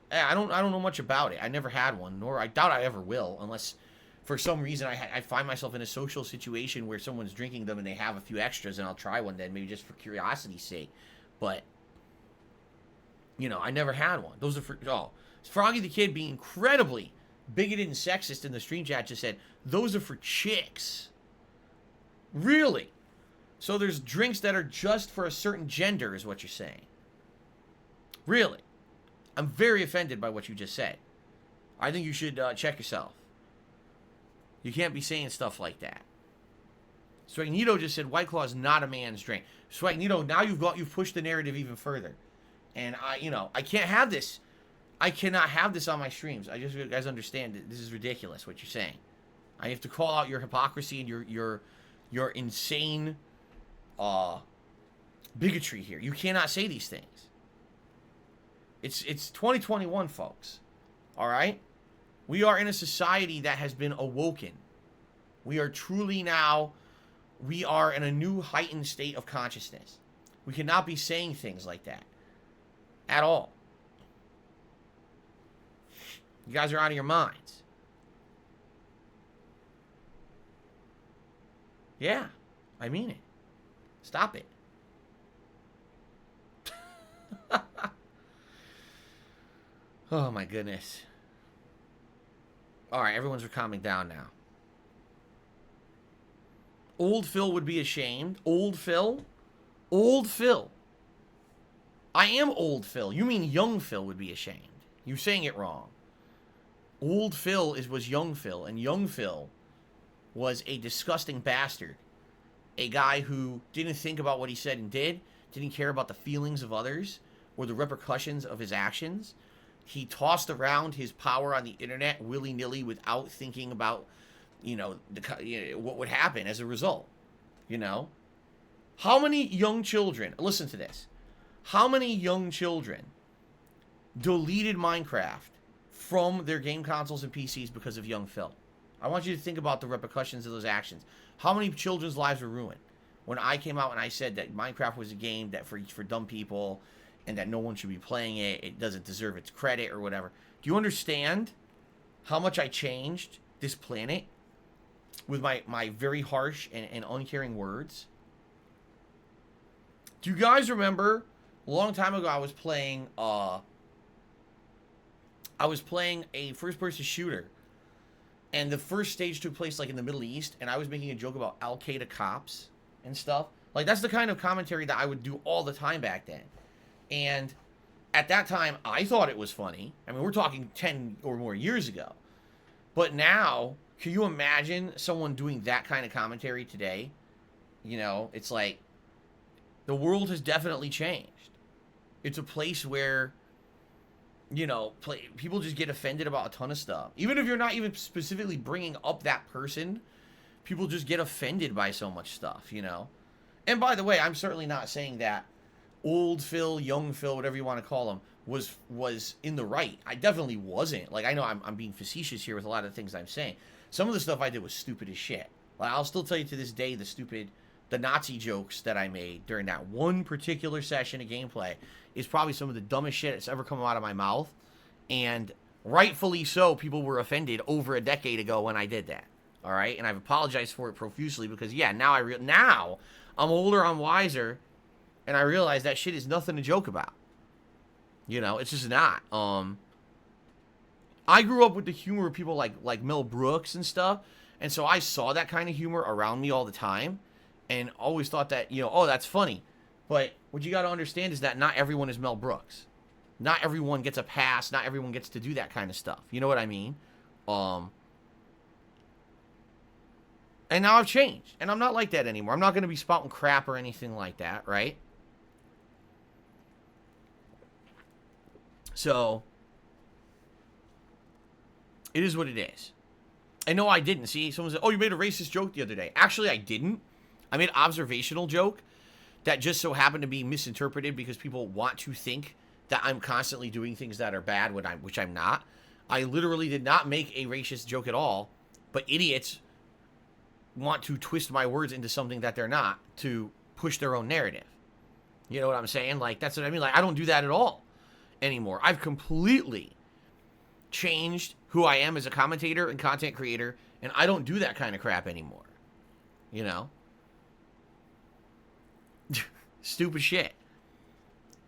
I don't know much about it. I never had one, nor I doubt I ever will, unless for some reason I find myself in a social situation where someone's drinking them and they have a few extras, and I'll try one then, maybe just for curiosity's sake. But you know, I never had one. Those are for Froggy the Kid being incredibly bigoted and sexist in the stream chat just said, those are for chicks. Really? So there's drinks that are just for a certain gender is what you're saying. Really? I'm very offended by what you just said. I think you should check yourself. You can't be saying stuff like that. Swagnito just said White Claw is not a man's drink. Swagnito, now you've pushed the narrative even further. And I can't have this. I cannot have this on my streams. I just, you guys understand that this is ridiculous what you're saying. I have to call out your hypocrisy and your insane bigotry here. You cannot say these things. It's 2021, folks. All right? We are in a society that has been awoken. We are truly now, we are in a new heightened state of consciousness. We cannot be saying things like that. At all. You guys are out of your minds. Yeah, I mean it. Stop it. Oh my goodness. Alright, everyone's calming down now. Old Phil would be ashamed. Old Phil? Old Phil. I am old Phil. You mean young Phil would be ashamed. You're saying it wrong. Old Phil was young Phil, and young Phil was a disgusting bastard. A guy who didn't think about what he said and did, didn't care about the feelings of others or the repercussions of his actions. He tossed around his power on the internet willy-nilly without thinking about, what would happen as a result. How many young children, listen to this, how many young children deleted Minecraft from their game consoles and PCs because of young Phil? I want you to think about the repercussions of those actions. How many children's lives were ruined when I came out and I said that Minecraft was a game that for dumb people and that no one should be playing it, it doesn't deserve its credit or whatever. Do you understand how much I changed this planet with my very harsh and uncaring words? Do you guys remember a long time ago I was playing a first-person shooter, and the first stage took place like in the Middle East, and I was making a joke about Al-Qaeda cops and stuff. Like, that's the kind of commentary that I would do all the time back then. And at that time, I thought it was funny. I mean, we're talking 10 or more years ago. But now, can you imagine someone doing that kind of commentary today? It's like, the world has definitely changed. It's a place where, people just get offended about a ton of stuff. Even if you're not even specifically bringing up that person, people just get offended by so much stuff, And by the way, I'm certainly not saying that old Phil, young Phil, whatever you want to call him, was in the right. I definitely wasn't. Like, I know I'm being facetious here with a lot of the things I'm saying. Some of the stuff I did was stupid as shit. Like, I'll still tell you to this day the Nazi jokes that I made during that one particular session of gameplay is probably some of the dumbest shit that's ever come out of my mouth. And rightfully so, people were offended over a decade ago when I did that. All right? And I've apologized for it profusely because, yeah, now now I'm older, I'm wiser, and I realize that shit is nothing to joke about. It's just not. I grew up with the humor of people like Mel Brooks and stuff, and so I saw that kind of humor around me all the time, and always thought that, oh, that's funny. But what you got to understand is that not everyone is Mel Brooks. Not everyone gets a pass. Not everyone gets to do that kind of stuff. You know what I mean? And now I've changed, and I'm not like that anymore. I'm not going to be spouting crap or anything like that, right? So, it is what it is. And no, I didn't. See, someone said, oh, you made a racist joke the other day. Actually, I didn't. I made an observational joke that just so happened to be misinterpreted because people want to think that I'm constantly doing things that are bad, which I'm not. I literally did not make a racist joke at all, but idiots want to twist my words into something that they're not to push their own narrative. You know what I'm saying? Like, that's what I mean. Like, I don't do that at all anymore. I've completely changed who I am as a commentator and content creator, and I don't do that kind of crap anymore. Stupid shit.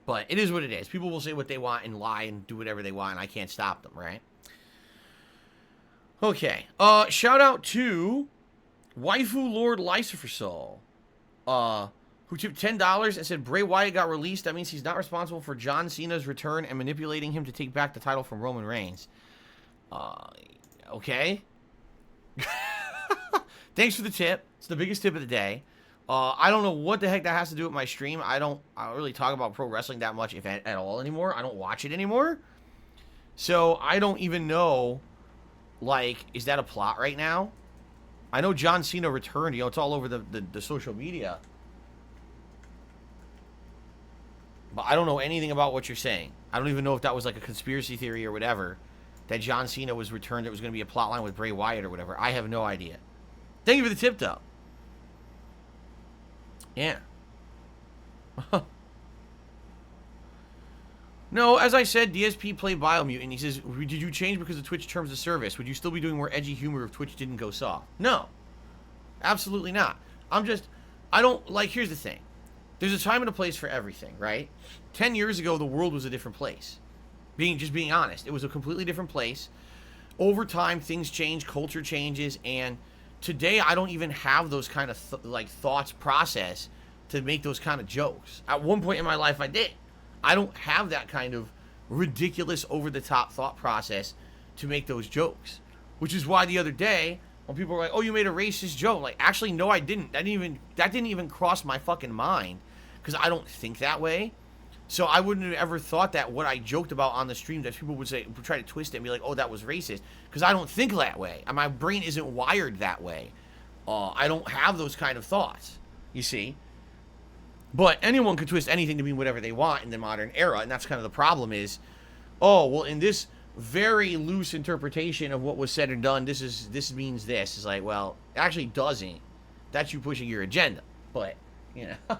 But it is what it is. People will say what they want and lie and do whatever they want, and I can't stop them, right? Okay. Shout out to Waifu Lord Lucifer Soul. Who tipped $10 and said Bray Wyatt got released. That means he's not responsible for John Cena's return and manipulating him to take back the title from Roman Reigns. Okay. Thanks for the tip. It's the biggest tip of the day. I don't know what the heck that has to do with my stream. I don't really talk about pro wrestling that much, if at all, anymore. I don't watch it anymore. So I don't even know, like, is that a plot right now? I know John Cena returned. You know, it's all over the social media. But I don't know anything about what you're saying. I don't even know if that was like a conspiracy theory or whatever. That John Cena was returned. It was going to be a plot line with Bray Wyatt or whatever. I have no idea. Thank you for the tip, though. Yeah. No, as I said, DSP played Biomutant. He says, did you change because of Twitch terms of service? Would you still be doing more edgy humor if Twitch didn't go soft? No. Absolutely not. I don't, like, here's the thing. There's a time and a place for everything, right? 10 years ago, the world was a different place. Just being honest. It was a completely different place. Over time, things change, culture changes, and today I don't even have those kind of thoughts process to make those kind of jokes. At one point in my life, I did. I don't have that kind of ridiculous, over-the-top thought process to make those jokes. Which is why the other day, when people were like, oh, you made a racist joke. Like, actually, no, I didn't. That didn't even cross my fucking mind. Because I don't think that way. So I wouldn't have ever thought that what I joked about on the stream, that people would try to twist it and be like, oh, that was racist. Because I don't think that way. And my brain isn't wired that way. I don't have those kind of thoughts, you see. But anyone could twist anything to mean whatever they want in the modern era. And that's kind of the problem is, oh, well, in this very loose interpretation of what was said and done, this means this. It's like, well, it actually doesn't. That's you pushing your agenda. But, you know.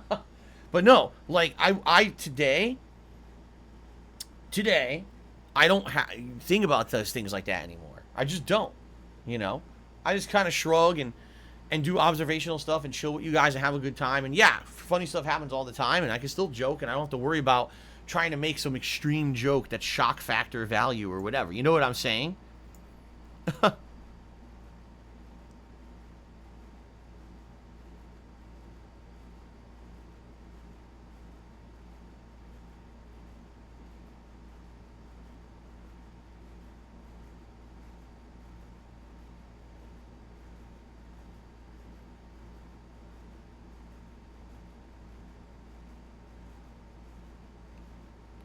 But no, like, I today, I don't think about those things like that anymore. I just don't, you know? I just kind of shrug and do observational stuff and chill with you guys and have a good time. And yeah, funny stuff happens all the time, and I can still joke, and I don't have to worry about trying to make some extreme joke that's shock factor value or whatever. You know what I'm saying?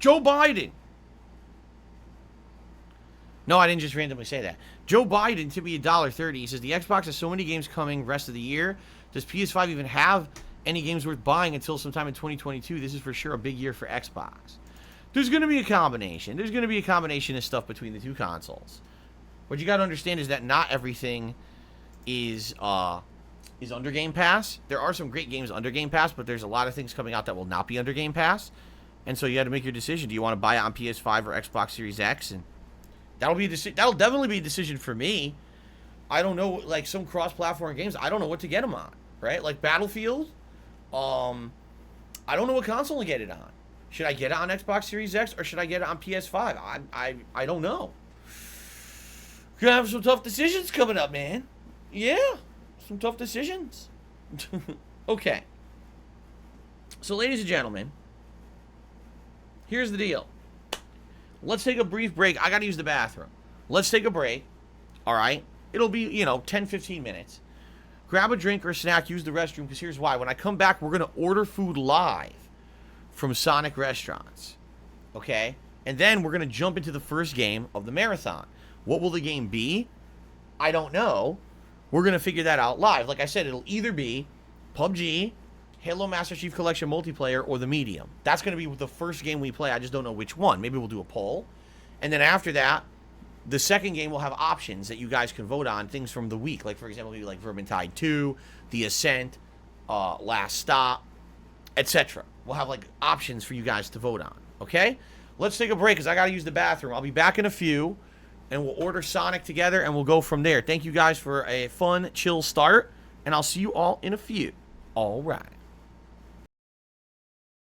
Joe Biden. No, I didn't just randomly say that. Joe Biden tipped me $1.30. He says, the Xbox has so many games coming rest of the year. Does PS5 even have any games worth buying until sometime in 2022? This is for sure a big year for Xbox. There's going to be a combination. There's going to be a combination of stuff between the two consoles. What you got to understand is that not everything is under Game Pass. There are some great games under Game Pass, but there's a lot of things coming out that will not be under Game Pass. And so you had to make your decision. Do you want to buy it on PS5 or Xbox Series X? And that'll definitely be a decision for me. I don't know, like some cross-platform games, I don't know what to get them on, right? Like Battlefield, I don't know what console to get it on. Should I get it on Xbox Series X or should I get it on PS5? I don't know. Gonna have some tough decisions coming up, man. Yeah, some tough decisions. Okay. So, ladies and gentlemen, here's the deal. Let's take a brief break. I gotta use the bathroom. Let's take a break. All right? It'll be, 10, 15 minutes. Grab a drink or a snack. Use the restroom, because here's why. When I come back, we're gonna order food live from Sonic Restaurants. Okay? And then we're gonna jump into the first game of the marathon. What will the game be? I don't know. We're gonna figure that out live. Like I said, it'll either be PUBG, Halo Master Chief Collection multiplayer, or the medium. That's going to be the first game we play. I just don't know which one. Maybe we'll do a poll. And then after that, the second game will have options that you guys can vote on, things from the week. Like, for example, maybe like Vermintide 2, The Ascent, Last Stop, etc. We'll have like options for you guys to vote on. Okay? Let's take a break because I got to use the bathroom. I'll be back in a few, and we'll order Sonic together, and we'll go from there. Thank you guys for a fun, chill start, and I'll see you all in a few. All right.